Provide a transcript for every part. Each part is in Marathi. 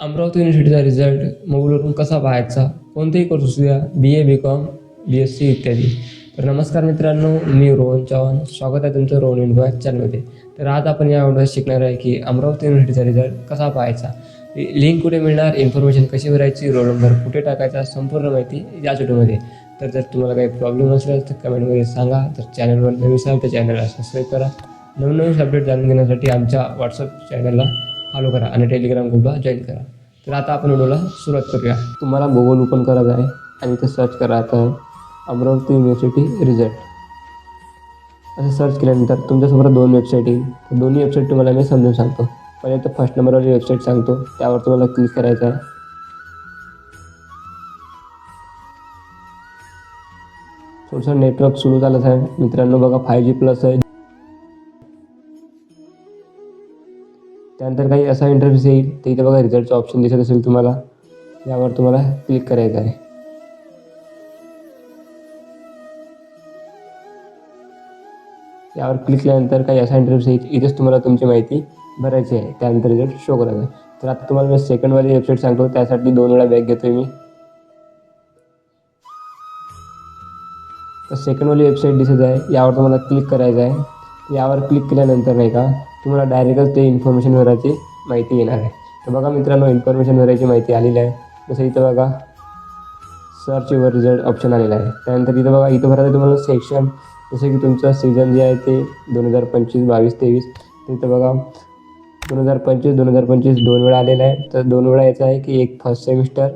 अमरावती युनिव्हर्सिटीचा रिझल्ट मोबाईलवरून कसा पाहायचा? कोणतेही कोर्स असू द्या, BA, BCom, BSc इत्यादी. तर नमस्कार मित्रांनो, मी रोहन चव्हाण. स्वागत आहे तुमचं रोहन इन्फो चॅनलमध्ये. तर आज आपण या व्हिडिओत शिकणार आहे की अमरावती युनिव्हर्सिटीचा रिझल्ट कसा पाहायचा, लिंक कुठे मिळणार, इन्फॉर्मेशन कशी भरायची, रोल नंबर कुठे टाकायचा, संपूर्ण माहिती याच व्हिडिओमध्ये. तर जर तुम्हाला काही प्रॉब्लेम असेल तर कमेंटमध्ये सांगा. तर चॅनलवर नवीन असाल तर चॅनलला सबस्क्राईब करा. नवनवीन अपडेट जाणून घेण्यासाठी आमच्या व्हॉट्सअप चॅनलला फॉलो करा आणि टेलिग्राम ग्रुपला जॉईन करा. तर आता आपण व्हिडिओला सुरुवात करूया. तुम्हाला गुगल ओपन करायचं आहे आणि इथे सर्च करायचं आहे अमरावती युनिव्हर्सिटी रिझल्ट. असं सर्च केल्यानंतर तुमच्यासमोर दोन वेबसाईट येईल. दोन्ही वेबसाईट तुम्हाला मी समजून सांगतो. पहिले तर फर्स्ट नंबरवाली वेबसाईट सांगतो, त्यावर तुम्हाला क्लिक करायचं आहे. थोडंसं नेटवर्क सुरू झालं आहे मित्रांनो, बघा 5G+ आहे. त्यानंतर काही असा इंटरफेस येईल, तर इथे बघा रिझल्टचं ऑप्शन दिसत असेल तुम्हाला, यावर तुम्हाला क्लिक करायचं आहे. यावर क्लिक केल्यानंतर काही असा इंटरफेस येईल, इथेच तुम्हाला तुमची माहिती भरायची आहे. त्यानंतर रिझल्ट शो करायचा आहे. तर आता तुम्हाला मी सेकंडवाली वेबसाईट सांगतो, त्यासाठी 2 वेळा बॅक घेतो मी. तर सेकंडवाली वेबसाईट दिसत आहे, यावर तुम्हाला क्लिक करायचं आहे. यावर क्लिक केल्यानंतर नाही का तुम्हाला डायरेक्टच ते इन्फॉर्मेशन भरायची माहिती येणार आहे. तर बघा मित्रांनो, इन्फॉर्मेशन भरायची माहिती आलेली आहे. जसं इथं बघा सर्च युअर रिझल्ट ऑप्शन आलेला आहे. त्यानंतर इथं बघा, इथं भरायचं तुम्हाला सेक्शन, जसं की तुमचं सीझन जे आहे ते 2025, 22, 23. तर इथं बघा 2025, 2025 2 वेळा आलेला आहे. तर 2 वेळा याचं आहे की एक फर्स्ट सेमिस्टर,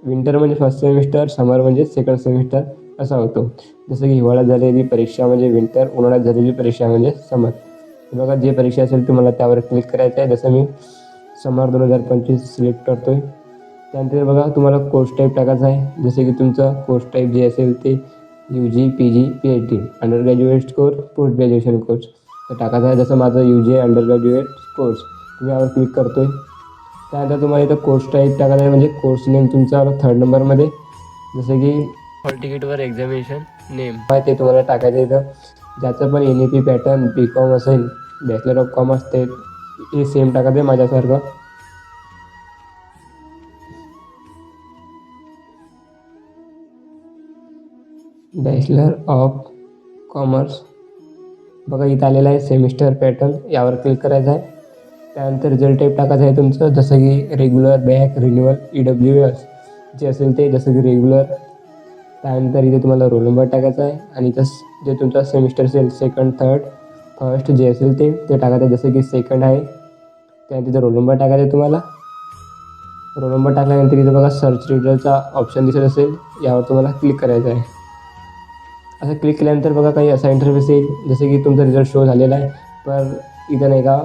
विंटर म्हणजे फर्स्ट सेमिस्टर, समर म्हणजे सेकंड सेमिस्टर असा होतो. जसं की हिवाळ्यात झालेली परीक्षा म्हणजे विंटर, उन्हाळ्यात झालेली परीक्षा म्हणजे समर. बघा जे परीक्षा असेल तुम्हाला त्यावर क्लिक करायचं आहे. जसं मी समर 2025 सिलेक्ट करतो आहे. त्यानंतर बघा तुम्हाला कोर्स टाईप टाकायचा आहे. जसे की तुमचं कोर्स टाईप जे असेल ते UG, PG, PhD, under graduate course, post graduation course तर टाकायचं आहे. जसं माझं UG अंडर ग्रॅज्युएट कोर्स, तुम्ही यावर क्लिक करतो आहे. त्यानंतर तुम्हाला इथं कोर्स टाईप टाकायचा आहे, म्हणजे कोर्स नेम तुमचा 3rd नंबरमध्ये, जसं की हॉल तिकीटवर एक्झामिनेशन नेम आहे ते तुम्हाला टाकायचं आहे. इथं ज्याचं पण NEP पॅटर्न BCom असेल, बॅचलर ऑफ कॉमर्स, ते हे सेम टाकायचं आहे माझ्यासारखं. बॅचलर ऑफ कॉमर्स बघा इथं आलेलं आहे सेमिस्टर पॅटर्न, यावर क्लिक करायचं आहे. त्यानंतर रिझल्ट टाईप टाकायचं आहे तुमचं, जसं की रेग्युलर, बॅक, रिन्युअल, EWS जे असेल ते, जसं की रेग्युलर. त्यानंतर इथे तुम्हाला रोल नंबर टाकायचा आहे आणि इथं जे तुमचा सेमिस्टर असेल सेकंड, थर्ड, फर्स्ट जे असेल ते टाकायचं आहे. जसं की सेकंड आहे, त्यानंतर तिथं रोल नंबर टाकायचा आहे तुम्हाला. रोल नंबर टाकल्यानंतर इथे बघा सर्च रिझल्टचा ऑप्शन दिसत असेल, यावर तुम्हाला क्लिक करायचं आहे. असं क्लिक केल्यानंतर बघा काही असा इंटरफेस येईल, जसे की तुमचा रिझल्ट शो झालेला आहे, पण इथं नाही का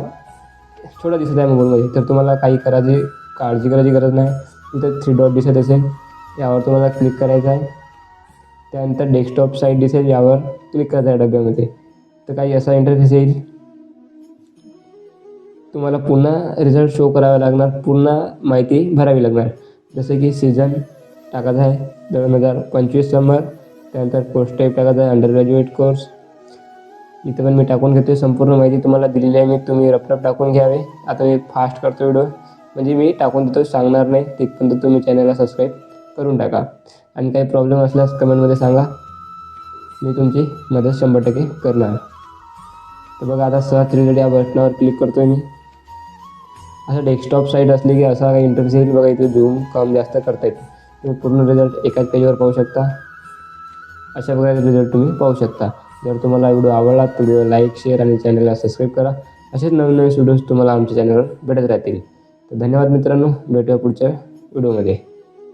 छोटा दिसत आहे मोबाईलमध्ये. तर तुम्हाला काही काळजी करायची गरज नाही. इथं 3 डॉट दिसत असेल, यावर तुम्हाला क्लिक करायचं आहे. त्यानंतर डेस्कटॉप साईट दिसेल, यावर क्लिक करायचं आहे डब्यामध्ये. तर काही असा इंटरफेस येईल, तुम्हाला पुन्हा रिझल्ट शो करावा लागणार, पुन्हा माहिती भरावी लागणार. जसं की सीझन टाकायचा आहे 2025 समर. त्यानंतर कोर्स टाईप टाकायचा आहे अंडर ग्रॅज्युएट कोर्स. इथं पण मी टाकून घेतो आहे, संपूर्ण माहिती तुम्हाला दिलेली आहे मी, तुम्ही रफ टाकून घ्यावे. आता मी फास्ट करतो व्हिडिओ, म्हणजे मी टाकून देतो, सांगणार नाही. तिथपर्यंत तुम्ही चॅनलला सबस्क्राईब करून टाका. आणि काही प्रॉब्लेम असल्यास कमेंटमध्ये सांगा, मी तुमची मदत 100% करणार. तर बघा आता सर्च रिझल्ट या बटनावर क्लिक करतो आहे मी. असं डेस्कटॉप साईट असली की असा काही इंटरफेस येईल. बघा इथे झूम कम जास्त करता येते. तुम्ही पूर्ण रिझल्ट एकाच पेजवर पाहू शकता. अशा प्रकारे रिझल्ट तुम्ही पाहू शकता. जर तुम्हाला व्हिडिओ आवडला तर व्हिडिओ लाईक, शेअर आणि चॅनलला सबस्क्राईब करा. असेच नवीन व्हिडिओज तुम्हाला आमच्या चॅनलवर भेटत राहतील. तर धन्यवाद मित्रांनो, भेटूया पुढच्या व्हिडिओमध्ये.